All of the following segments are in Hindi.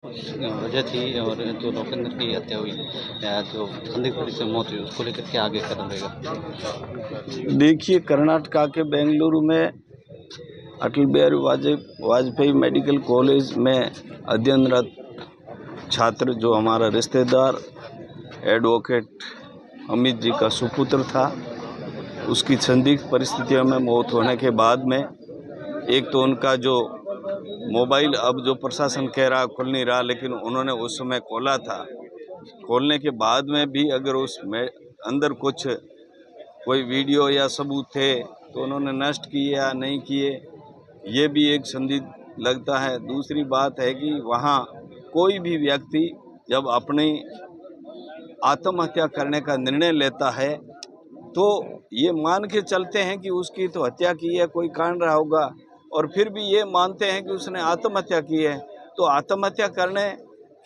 वजह थी और जो लोकेंद्र की हत्या हुई या जो संदिग्ध तरीके से मौत हुई उसको लेकर के आगे कदम रहेगा? देखिए, कर्नाटका के बेंगलुरु में अटल बिहारी वाजपेयी मेडिकल कॉलेज में अध्ययनरत छात्र जो हमारा रिश्तेदार एडवोकेट अमित जी का सुपुत्र था, उसकी संदिग्ध परिस्थितियों में मौत होने के बाद में एक तो उनका जो मोबाइल अब जो प्रशासन कह रहा खुल नहीं रहा, लेकिन उन्होंने उस समय खोला था। खोलने के बाद में भी अगर उसमें अंदर कुछ कोई वीडियो या सबूत थे तो उन्होंने नष्ट किए या नहीं किए, ये भी एक संदिग्ध लगता है। दूसरी बात है कि वहाँ कोई भी व्यक्ति जब अपनी आत्महत्या करने का निर्णय लेता है तो ये मान के चलते हैं कि उसकी तो हत्या की है, कोई कांड रहा होगा, और फिर भी ये मानते हैं कि उसने आत्महत्या की है। तो आत्महत्या करने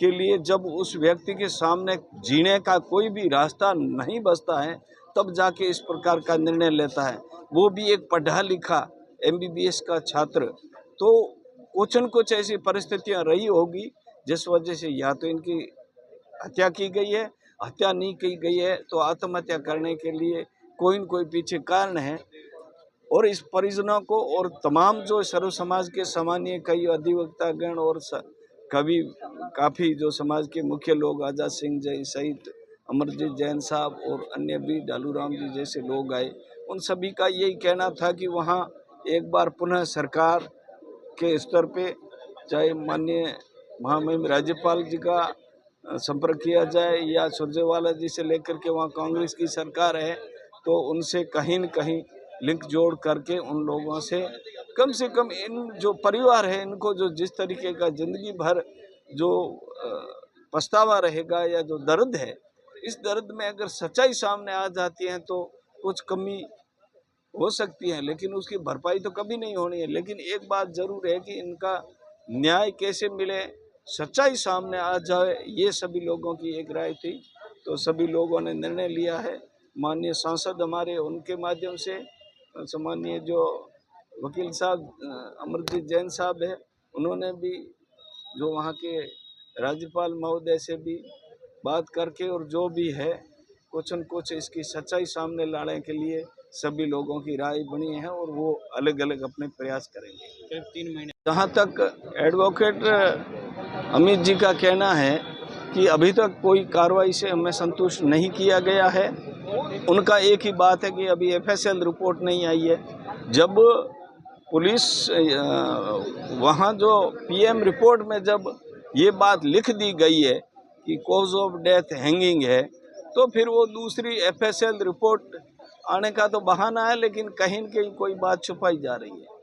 के लिए जब उस व्यक्ति के सामने जीने का कोई भी रास्ता नहीं बचता है, तब जाके इस प्रकार का निर्णय लेता है, वो भी एक पढ़ा लिखा MBBS का छात्र। तो कुछ न कुछ ऐसी परिस्थितियां रही होगी जिस वजह से या तो इनकी हत्या की गई है, हत्या नहीं की गई है तो आत्महत्या करने के लिए कोई न कोई पीछे कारण है। और इस परिजनों को और तमाम जो सर्व समाज के सामान्य कई अधिवक्ता गण और कवि काफ़ी जो समाज के मुख्य लोग आज़ाद सिंह जी सहित अमरजीत जैन साहब और अन्य भी डालू राम जी जैसे लोग आए, उन सभी का यही कहना था कि वहाँ एक बार पुनः सरकार के स्तर पे चाहे माननीय महामहिम राज्यपाल जी का संपर्क किया जाए या सुरजेवाला जी से लेकर के वहाँ कांग्रेस की सरकार है तो उनसे कहीं न कहीं लिंक जोड़ करके उन लोगों से कम इन जो परिवार है इनको जो जिस तरीके का ज़िंदगी भर जो पछतावा रहेगा या जो दर्द है, इस दर्द में अगर सच्चाई सामने आ जाती है तो कुछ कमी हो सकती है, लेकिन उसकी भरपाई तो कभी नहीं होनी है। लेकिन एक बात ज़रूर है कि इनका न्याय कैसे मिले, सच्चाई सामने आ जाए, ये सभी लोगों की एक राय थी। तो सभी लोगों ने निर्णय लिया है, माननीय सांसद हमारे उनके माध्यम से सम्मानीय जो वकील साहब अमरजीत जैन साहब है, उन्होंने भी जो वहाँ के राज्यपाल महोदय से भी बात करके और जो भी है कुछ न कुछ इसकी सच्चाई सामने लाने के लिए सभी लोगों की राय बनी है और वो अलग अलग अपने प्रयास करेंगे। करीब 3 महीने जहाँ तक एडवोकेट अमित जी का कहना है कि अभी तक कोई कार्रवाई से हमें संतुष्ट नहीं किया गया है। उनका एक ही बात है कि अभी FSL रिपोर्ट नहीं आई है। जब पुलिस वहाँ जो PM रिपोर्ट में जब ये बात लिख दी गई है कि कॉज ऑफ डेथ हैंगिंग है, तो फिर वो दूसरी FSL रिपोर्ट आने का तो बहाना है, लेकिन कहीं न कहीं कोई बात छुपाई जा रही है।